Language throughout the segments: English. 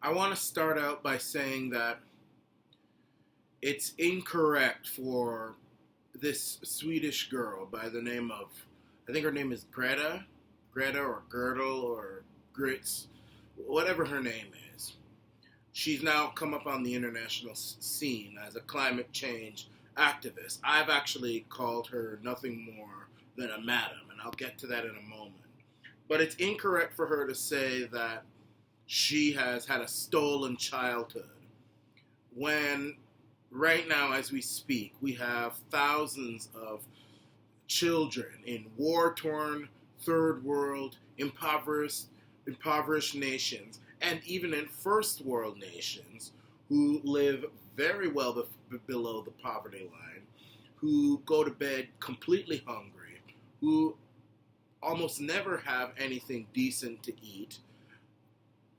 I want to start out by saying that it's incorrect for this Swedish girl by the name of, I think her name is Greta or Girdle or Grits, whatever her name is. She's now come up on the international scene as a climate change activist. I've actually called her nothing more than a madam, and I'll get to that in a moment. But it's incorrect for her to say that she has had a stolen childhood when right now, as we speak, we have thousands of children in war-torn, third world, impoverished nations, and even in first world nations who live very well below the poverty line, who go to bed completely hungry, who almost never have anything decent to eat,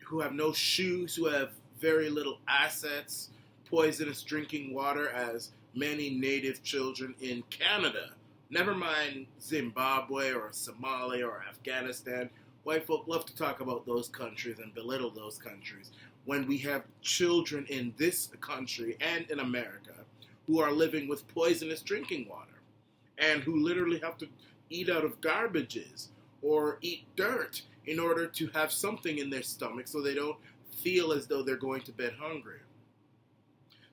who have no shoes, who have very little assets, poisonous drinking water, as many native children in Canada. Never mind Zimbabwe or Somalia or Afghanistan. White folk love to talk about those countries and belittle those countries when we have children in this country and in America who are living with poisonous drinking water and who literally have to eat out of garbages or eat dirt in order to have something in their stomach so they don't feel as though they're going to bed hungry.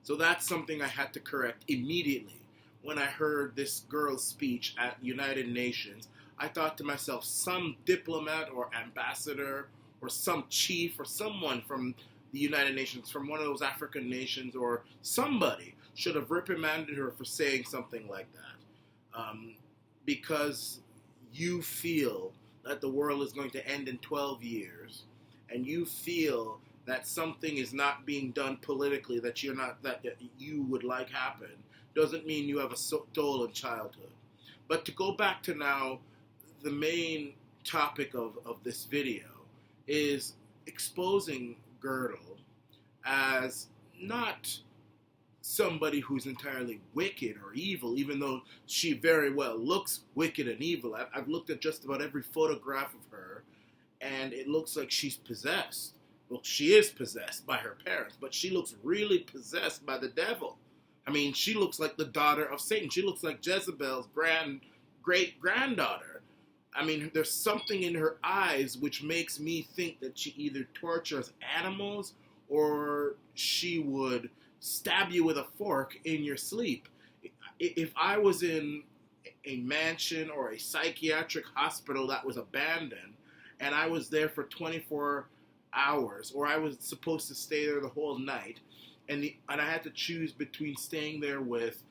So that's something I had to correct immediately. When I heard this girl's speech at United Nations, I thought to myself, some diplomat or ambassador or some chief or someone from the United Nations, from one of those African nations, or somebody should have reprimanded her for saying something like that. Because you feel that the world is going to end in 12 years, and you feel that something is not being done politically that you would like happen, doesn't mean you have a stolen childhood. But to go back to now, the main topic of this video is exposing Girdle as not somebody who's entirely wicked or evil, even though she very well looks wicked and evil. I've looked at just about every photograph of her, and it looks like she's possessed. Well, she is possessed by her parents, but she looks really possessed by the devil. I mean, she looks like the daughter of Satan. She looks like Jezebel's great-granddaughter. I mean, there's something in her eyes which makes me think that she either tortures animals or she would stab you with a fork in your sleep. If I was in a mansion or a psychiatric hospital that was abandoned and I was there for 24 hours, or I was supposed to stay there the whole night, and I had to choose between staying there with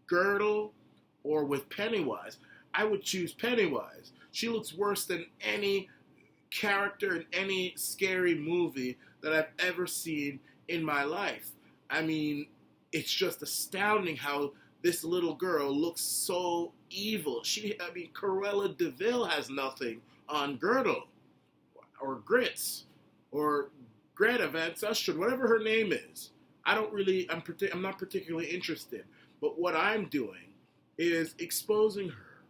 Girdle or with Pennywise, I would choose Pennywise. She looks worse than any character in any scary movie that I've ever seen in my life. I mean, it's just astounding how this little girl looks so evil. Cruella de Vil has nothing on Girdle or Grits or Greta Van Susteren, whatever her name is. I'm not particularly interested. But what I'm doing is exposing her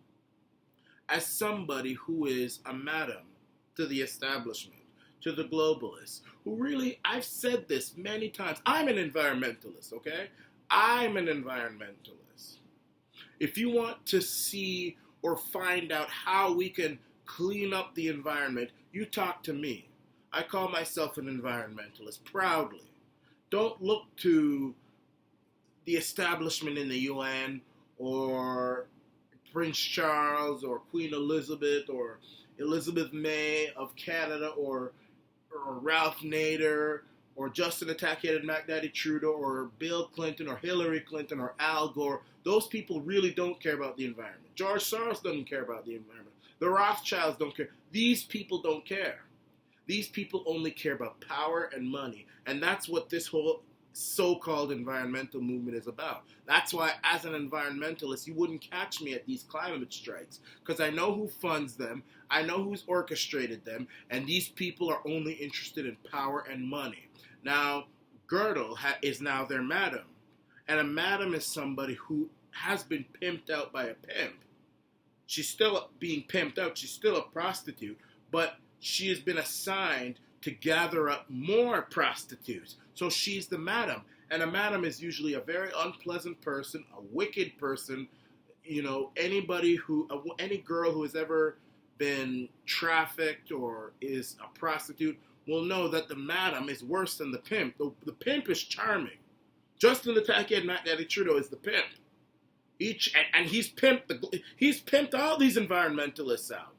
as somebody who is a madam to the establishment, to the globalists, who really, I've said this many times, I'm an environmentalist, okay? I'm an environmentalist. If you want to see or find out how we can clean up the environment, you talk to me. I call myself an environmentalist, proudly. Don't look to the establishment in the UN or Prince Charles or Queen Elizabeth or Elizabeth May of Canada or Ralph Nader or Justin Attack-Headed Mac Daddy Trudeau or Bill Clinton or Hillary Clinton or Al Gore. Those people really don't care about the environment. George Soros doesn't care about the environment. The Rothschilds don't care. These people don't care. These people only care about power and money. And that's what this whole so-called environmental movement is about. That's why, as an environmentalist, you wouldn't catch me at these climate strikes, because I know who funds them, I know who's orchestrated them, and these people are only interested in power and money. Now, Girdle is now their madam, and a madam is somebody who has been pimped out by a pimp. She's still being pimped out, she's still a prostitute, but she has been assigned to gather up more prostitutes. So she's the madam. And a madam is usually a very unpleasant person, a wicked person. You know, any girl who has ever been trafficked or is a prostitute will know that the madam is worse than the pimp. The pimp is charming. Justin the Tacky and Matt Daddy Trudeau is the pimp. He's pimped all these environmentalists out.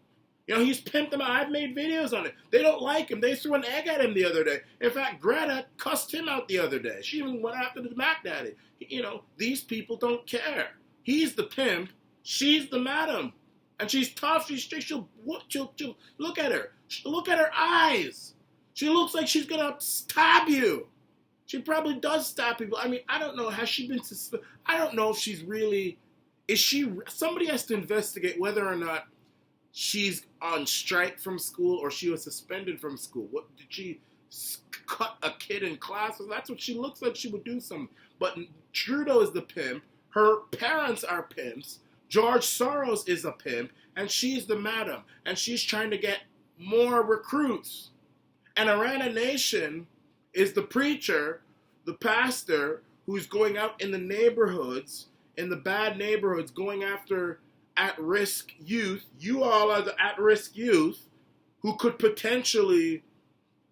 You know, he's pimped them out. I've made videos on it. They don't like him. They threw an egg at him the other day. In fact, Greta cussed him out the other day. She even went after the Mac Daddy. You know, these people don't care. He's the pimp. She's the madam. And she's tough. She'll look at her. Look at her eyes. She looks like she's going to stab you. She probably does stab people. I mean, I don't know. Has she been I don't know if she's really... Somebody has to investigate whether or not she's on strike from school or she was suspended from school. What did she cut a kid in class? That's what she looks like. She would do something. But Trudeau is the pimp. Her parents are pimps. George Soros is a pimp. And she's the madam. And she's trying to get more recruits. And Arana Nation is the preacher, the pastor, who's going out in the neighborhoods, in the bad neighborhoods, going after at-risk youth. You all are the at-risk youth who could potentially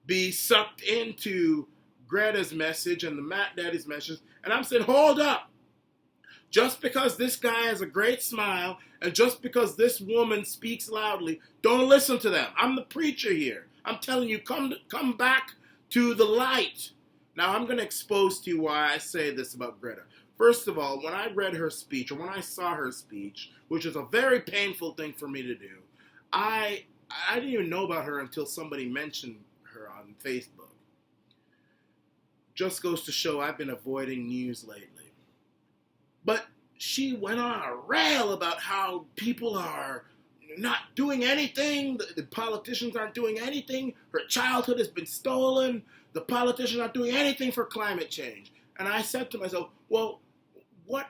be sucked into Greta's message and the Matt Daddy's message. And I'm saying, hold up. Just because this guy has a great smile and just because this woman speaks loudly, don't listen to them. I'm the preacher here. I'm telling you, come back to the light. Now, I'm going to expose to you why I say this about Greta. First of all, when I read her speech, or when I saw her speech, which is a very painful thing for me to do, I didn't even know about her until somebody mentioned her on Facebook. Just goes to show I've been avoiding news lately. But she went on a rail about how people are not doing anything, the politicians aren't doing anything, her childhood has been stolen, the politicians aren't doing anything for climate change. And I said to myself, well, what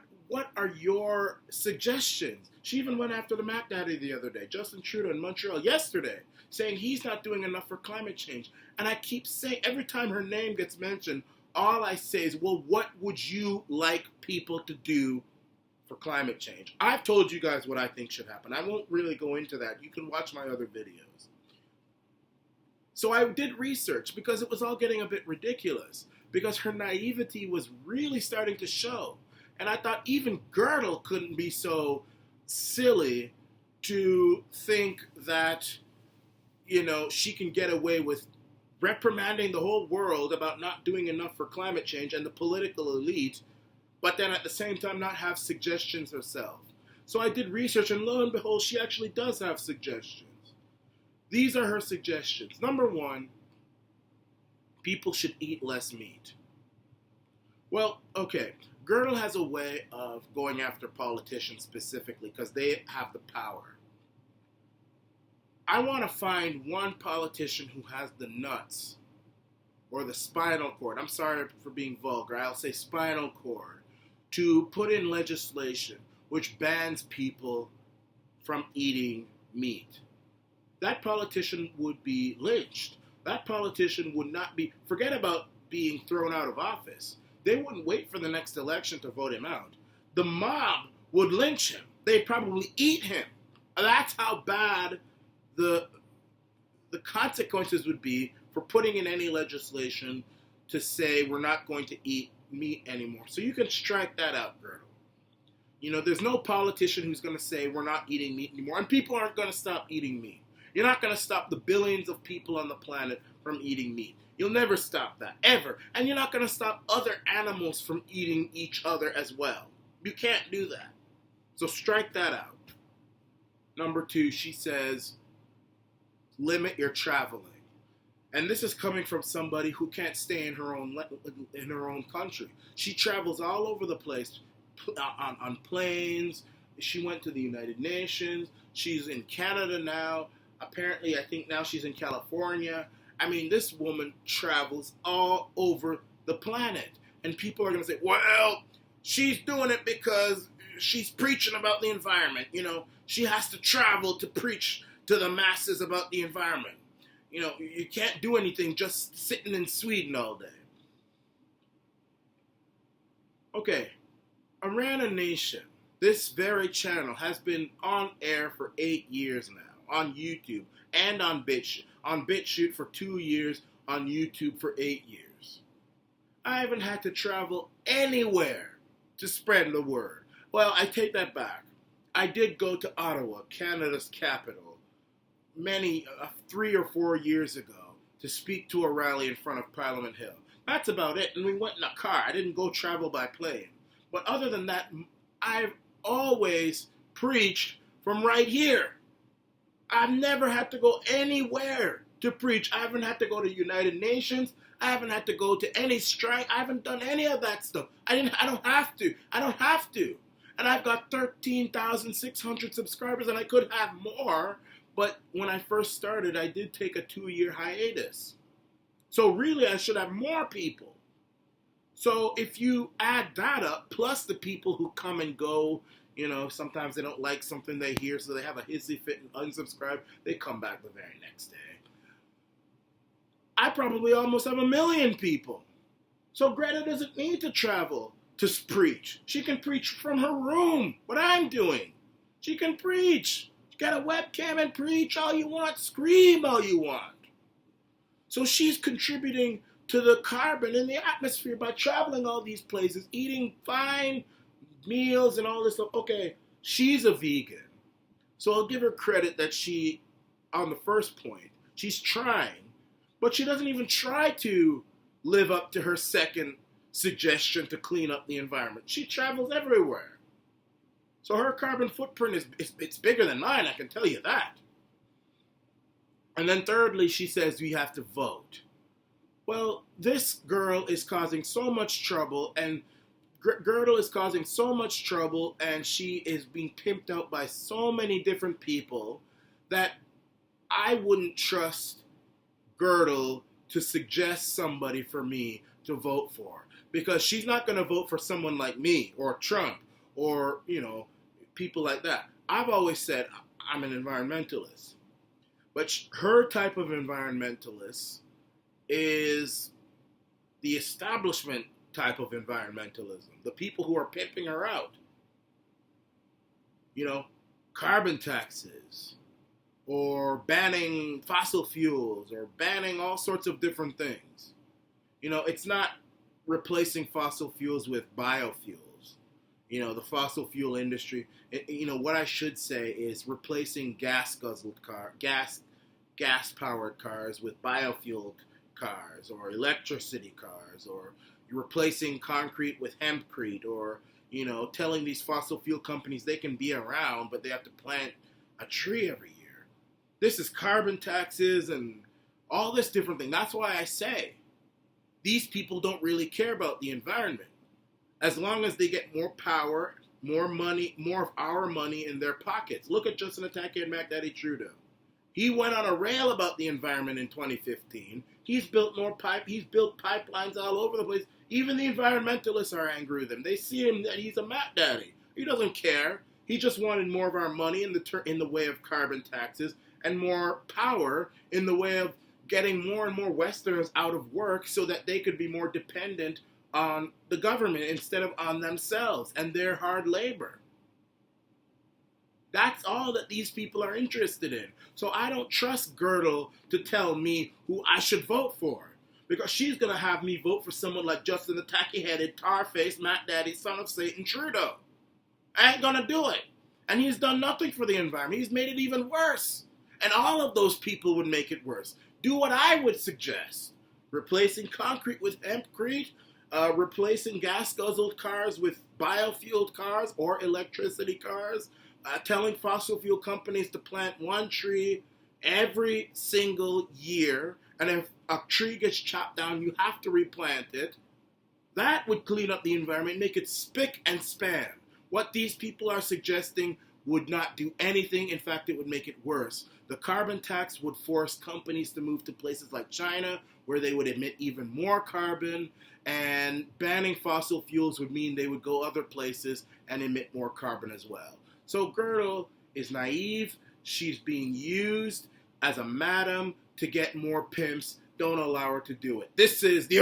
are your suggestions? She even went after the Mac Daddy the other day, Justin Trudeau in Montreal yesterday, saying he's not doing enough for climate change. And I keep saying, every time her name gets mentioned, all I say is, well, what would you like people to do for climate change? I've told you guys what I think should happen. I won't really go into that. You can watch my other videos. So I did research because it was all getting a bit ridiculous, because her naivety was really starting to show. And I thought even Girdle couldn't be so silly to think that, you know, she can get away with reprimanding the whole world about not doing enough for climate change and the political elite, but then at the same time not have suggestions herself. So I did research, and lo and behold, she actually does have suggestions. These are her suggestions. Number one, people should eat less meat. Well, okay, Girdle has a way of going after politicians specifically because they have the power. I want to find one politician who has the nuts or the spinal cord. I'm sorry for being vulgar. I'll say spinal cord, to put in legislation which bans people from eating meat. That politician would be lynched. That politician would not be, forget about being thrown out of office. They wouldn't wait for the next election to vote him out. The mob would lynch him. They'd probably eat him. That's how bad the consequences would be for putting in any legislation to say we're not going to eat meat anymore. So you can strike that out, Girdle. You know, there's no politician who's going to say we're not eating meat anymore, and people aren't going to stop eating meat. You're not going to stop the billions of people on the planet from eating meat. You'll never stop that, ever. And you're not going to stop other animals from eating each other as well. You can't do that. So strike that out. Number two, she says, limit your traveling. And this is coming from somebody who can't stay in her own country. She travels all over the place on planes. She went to the United Nations. She's in Canada now. Apparently, I think now she's in California. I mean, this woman travels all over the planet. And people are going to say, well, she's doing it because she's preaching about the environment. You know, she has to travel to preach to the masses about the environment. You can't do anything just sitting in Sweden all day. Okay, Arana Nation, this very channel has been on air for 8 years now, on YouTube and on BitChute. On BitChute for 2 years, on YouTube for 8 years. I haven't had to travel anywhere to spread the word. Well, I take that back. I did go to Ottawa, Canada's capital, 3 or 4 years ago to speak to a rally in front of Parliament Hill. That's about it, and we went in a car. I didn't go travel by plane. But other than that, I've always preached from right here. I've never had to go anywhere to preach. I haven't had to go to United Nations. I haven't had to go to any strike. I haven't done any of that stuff. I don't have to. I don't have to. And I've got 13,600 subscribers, and I could have more. But when I first started, I did take a 2-year hiatus. So really, I should have more people. So if you add that up, plus the people who come and go, sometimes they don't like something they hear, so they have a hissy fit and unsubscribe. They come back the very next day. I probably almost have 1 million people. So Greta doesn't need to travel to preach. She can preach from her room, what I'm doing. She can preach. She got a webcam and preach all you want, scream all you want. So she's contributing to the carbon in the atmosphere by traveling all these places, eating fine meals and all this stuff. Okay, she's a vegan. So I'll give her credit that she, on the first point, she's trying, but she doesn't even try to live up to her second suggestion to clean up the environment. She travels everywhere. So her carbon footprint it's bigger than mine, I can tell you that. And then thirdly, she says we have to vote. Well, this girl is causing so much trouble, and Girdle is causing so much trouble, and she is being pimped out by so many different people that I wouldn't trust Girdle to suggest somebody for me to vote for. Because she's not going to vote for someone like me or Trump or, people like that. I've always said I'm an environmentalist. But her type of environmentalist is the establishment type of environmentalism. The people who are pimping her out. Carbon taxes, or banning fossil fuels, or banning all sorts of different things. It's not replacing fossil fuels with biofuels. The fossil fuel industry, what I should say is replacing gas-powered cars with biofuel cars, or electricity cars, or replacing concrete with hempcrete, or, telling these fossil fuel companies they can be around, but they have to plant a tree every year. This is carbon taxes and all this different thing. That's why I say these people don't really care about the environment. As long as they get more power, more money, more of our money in their pockets. Look at Justin Attack and Mac Daddy Trudeau. He went on a rail about the environment in 2015. He's built pipelines all over the place. Even the environmentalists are angry with him. They see him that he's a Mac Daddy. He doesn't care. He just wanted more of our money in the way of carbon taxes, and more power in the way of getting more and more Westerners out of work so that they could be more dependent on the government instead of on themselves and their hard labor. That's all that these people are interested in. So I don't trust Girdle to tell me who I should vote for, because she's going to have me vote for someone like Justin the tacky-headed, tar-faced, Mac Daddy, son of Satan Trudeau. I ain't going to do it. And he's done nothing for the environment. He's made it even worse. And all of those people would make it worse. Do what I would suggest. Replacing concrete with hempcrete, replacing gas-guzzled cars with biofueled cars or electricity cars, telling fossil fuel companies to plant one tree every single year, and if a tree gets chopped down, you have to replant it. That would clean up the environment, make it spick and span. What these people are suggesting would not do anything. In fact, it would make it worse. The carbon tax would force companies to move to places like China, where they would emit even more carbon, and banning fossil fuels would mean they would go other places and emit more carbon as well. So Girdle is naive. She's being used as a madam to get more pimps. Don't allow her to do it. This is the